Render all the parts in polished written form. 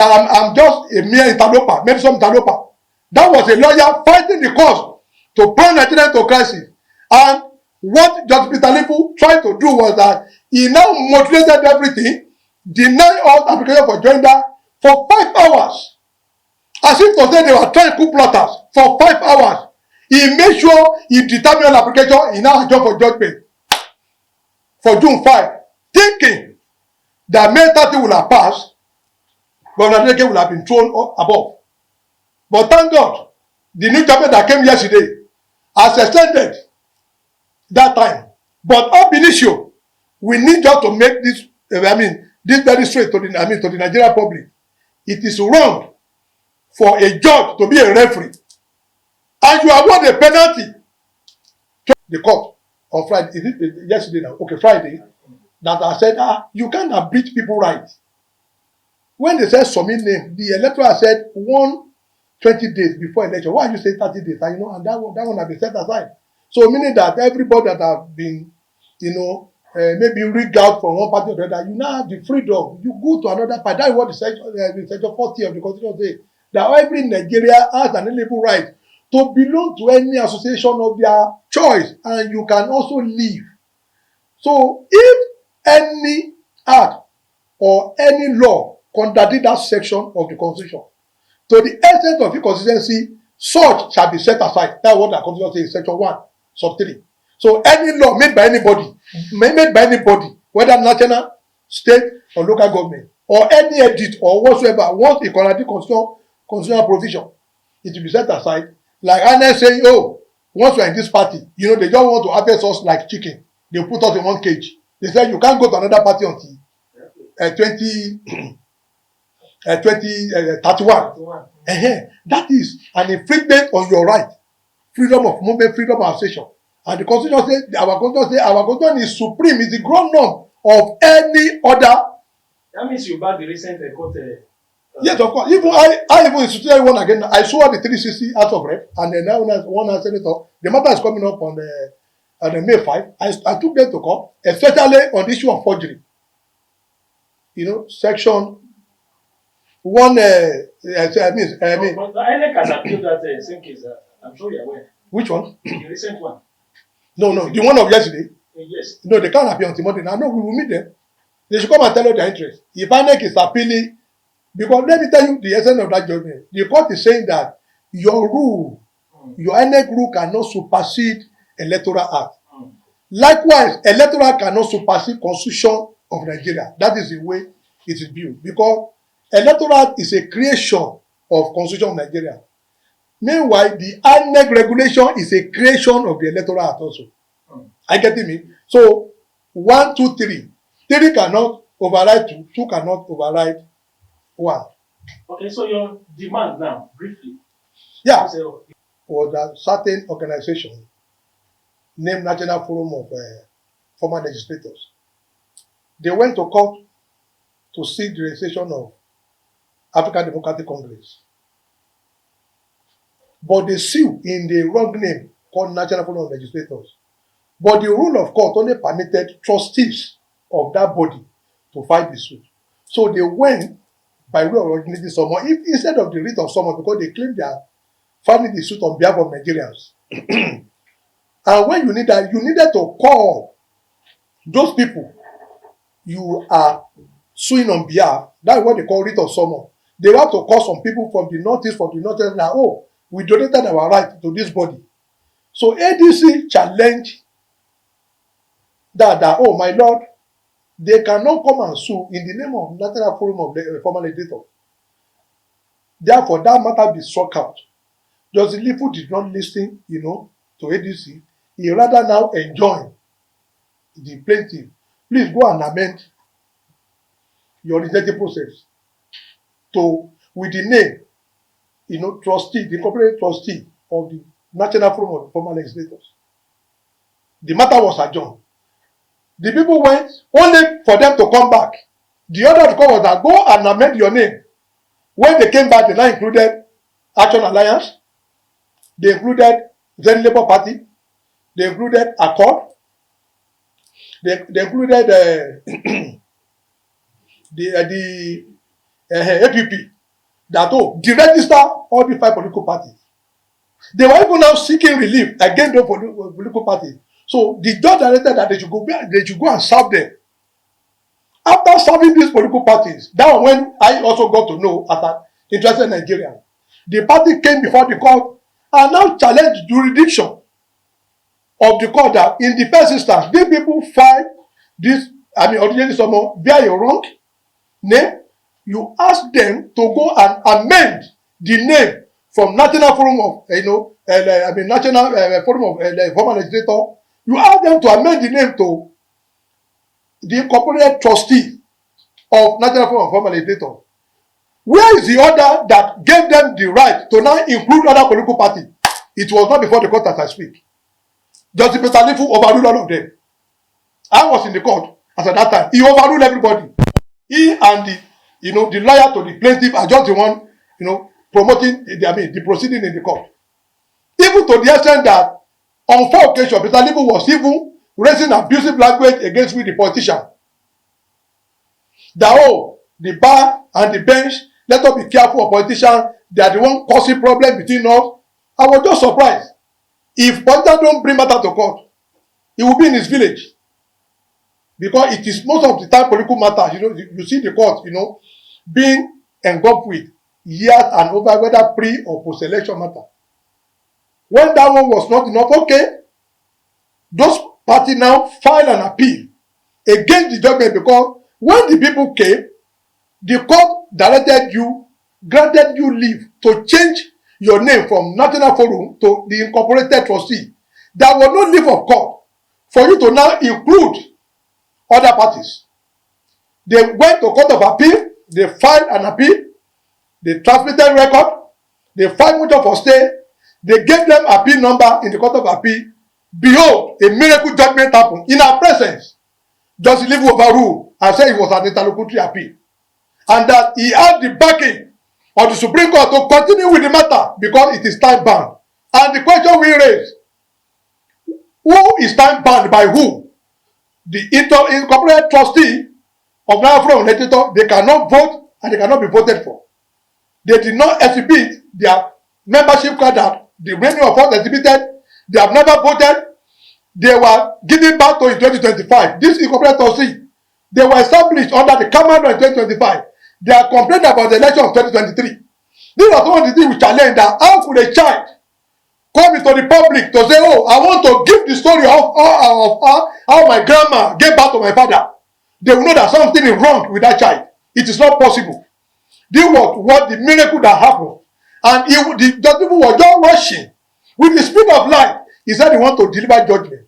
I'm just a mere interloper, medicine interloper. That was a lawyer fighting the cause to plunge Nigeria into crisis. And what Judge Peter Lifu tried to do was that he now moderated everything, denied all application for joinder for 5 hours. As if to say they were trying coup plotters for 5 hours. He made sure he determined all application, he now adjourned for judgment for June 5, thinking that May 30 will have passed, but Adeleke will have been thrown above. But thank God, the new judgment that came yesterday has extended that time. But ab initio, we need just to make this, this very straight to the Nigerian public. It is wrong for a judge to be a referee, and you award a penalty to the court on Friday. Is it yesterday now? Okay, Friday. That I said, you can't abridge people's rights. When they said submit name, the electoral said 120 days before election. Why you say 30 days? And and that one has been set aside. So meaning that everybody that have been, maybe rigged out from one party or the other, you now have the freedom. You go to another party. That is what the section 40 of the Constitution says. That every Nigeria has an inalienable right to belong to any association of their choice, and you can also leave. So if any act or any law contradict that section of the Constitution, to the extent of inconsistency, such shall be set aside. That's what the Constitution says in section 1, sub 3. So any law made by anybody, whether national, state, or local government, or any edit or whatsoever, once it contradicts constitutional provision, it will be set aside. Like Anna saying, once we're in this party, they just want to harvest us like chicken. They put us in one cage. They said you can't go to another party until 2031. That is an infringement on your right, freedom of movement, freedom of association. And the Constitution says, our Constitution is supreme, is the ground norm of any other. That means you back the recent court. Yes, of course. Even I even instituted one again. I saw the 360 House of Rep, and then now one as senator. The matter is coming up on the May 5. I took them to court, especially on the issue of forgery. Section 1. But the INEC has appealed that same case. I'm sure you're aware. Which one? The recent one. No, the one of yesterday. Yes. No, they can't appeal until Monday. Now, no, we will meet them. They should come and tell us their interest. If INEC is appealing, because let me tell you the essence of that judgment. The court is saying that your rule, your INEC rule cannot supersede Electoral Act. Likewise, Electoral cannot supersede Constitution of Nigeria. That is the way it is viewed. Because Electoral Act is a creation of Constitution of Nigeria. Meanwhile, the INEC regulation is a creation of the Electoral Act also. I get me? So, 1, 2, 3. 3 cannot override 2. 2 cannot override 1. Okay, so your demand now, briefly. Yeah. Was that certain organization named National Forum of Former Legislators. They went to court to seek the registration of African Democratic Congress. But they sued in the wrong name called National Forum of Legislators. But the rule of court only permitted trustees of that body to file the suit. So they went by way of originating someone, instead of the writ of someone, because they claim they are filing the suit on behalf of Nigerians. And when you need that, you needed to call those people you are suing on behalf. That's what they call writ of someone. They have to call some people from the northeast, now, we donated our right to this body. So ADC challenged that, my lord, they cannot come and sue in the name of National Forum of Former Legislators. Therefore, that matter be struck out. Justice Lifu did not listen, to ADC. He rather now enjoin the plaintiff. Please go and amend your legislative process with the name, trustee, the corporate trustee of the National Forum of Former Legislators. The matter was adjourned. The people went only for them to come back. The other to come was that go and amend your name. When they came back, they now included Action Alliance. They included Zen Labour Party. They included Accord. They included the APP, that deregister all the 5 political parties. They were even now seeking relief against those political parties. So the judge directed that they should go and serve them. After serving these political parties, that was when I also got to know, as an interested Nigerian, the party came before the court and now challenged jurisdiction of the court that in the first instance, these people filed this, originally someone bear a wrong name. You ask them to go and amend the name from National Forum of, National Forum of Former Legislator. You ask them to amend the name to the incorporated trustee of National Forum of Former Legislator. Where is the order that gave them the right to now include other political parties? It was not before the court as I speak. Justice Peter Lifu overruled all of them. I was in the court as at that time. He overruled everybody. He and the lawyer to the plaintiff are just the one, promoting the proceeding in the court. Even to the extent that on 4 occasions, Peter Lifu was even raising abusive language against me, the politician. That the bar and the bench, let us be careful of politicians. They are the one causing problem between us. I was just surprised. If politicians don't bring matter to court, he will be in his village. Because it is most of the time political matters, you see the court, being engulfed with years and over, whether pre or post-election matter. When that one was not enough, okay, those parties now file an appeal against the judgment, because when the people came, the court granted you leave to change your name from National Forum to the incorporated trustee. There was no leave of court for you to now include other parties. They went to Court of Appeal, they filed an appeal, they transmitted record, they filed motion for stay, they gave them appeal number in the Court of Appeal. Behold, a miracle judgment happened in our presence. Justice Lifu overruled and said it was an interlocutory appeal, and that he had the backing of the Supreme Court to continue with the matter because it is time bound. And the question we raise, who is time bound by who? The incorporated trustee of National Forum of Legislature, they cannot vote and they cannot be voted for. They did not exhibit their membership card that the remaining of us exhibited. They have never voted. They were given back to in 2025. This incorporated trustee, they were established under the command in 2025. They are complaining about the election of 2023. This was one of the things we challenged, that how could a child come into the public to say, I want to give the story of how my grandma gave birth to my father. They will know that something is wrong with that child. It is not possible. This was what the miracle that happened. And the people were just rushing with the speed of light. He said he want to deliver judgment.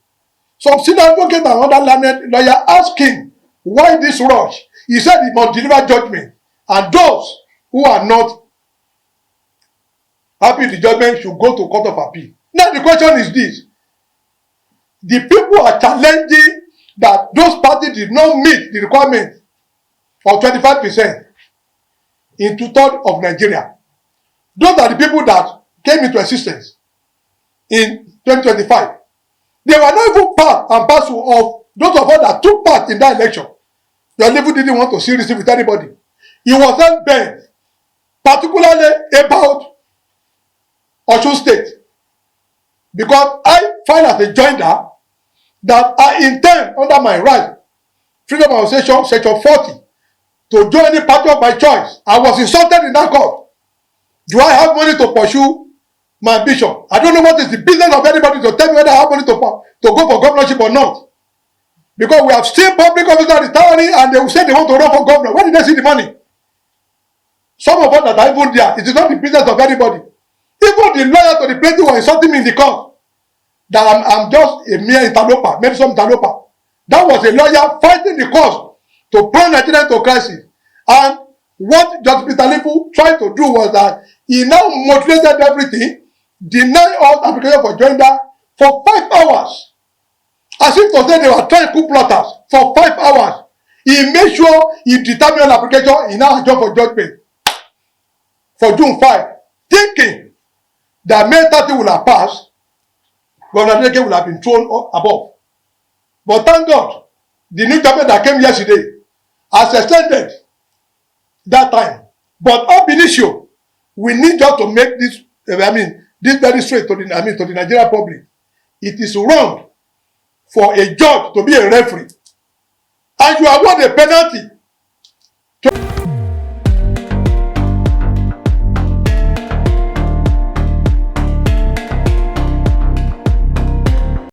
Some senior advocate and other learned lawyer asked him, why this rush? He said he must deliver judgment. And those who are not happy with the judgment should go to Court of Appeal. Now the question is this. The people are challenging that those parties did not meet the requirement of 25% in 2/3 of Nigeria. Those are the people that came into existence in 2025. They were not even part and parcel of those of us that took part in that election. Your level didn't want to see receive with anybody. He was not bent, particularly about Osun State, because I find as a joiner that I intend under my right, freedom of association, section 40, to join any party of my choice. I was insulted in that court. Do I have money to pursue my ambition? I don't know what is the business of anybody to tell me whether I have money to go for governorship or not. Because we have seen public officers retiring and they will say they want to run for governor. Where did they see the money? Some of us that are even there, it is not the business of anybody. Even the lawyer to the plaintiff were insulting me in the court that I'm just a mere interloper, maybe some interloper. That was a lawyer fighting the cause to bring Nigeria into crisis. And what Justice Peter Lifu tried to do was that he now moderated everything, denied all application for joinder for 5 hours. As if to say they were trying coup plotters for 5 hours. He made sure he determined the application, he now adjourned for judgment for June 5, thinking that May 30 will have passed, Governor Adeleke will have been thrown above. But thank God, the new government that came yesterday has extended that time But ab initio, we need just to make this, this very straight to the Nigerian public. It is wrong for a judge to be a referee, and you award a penalty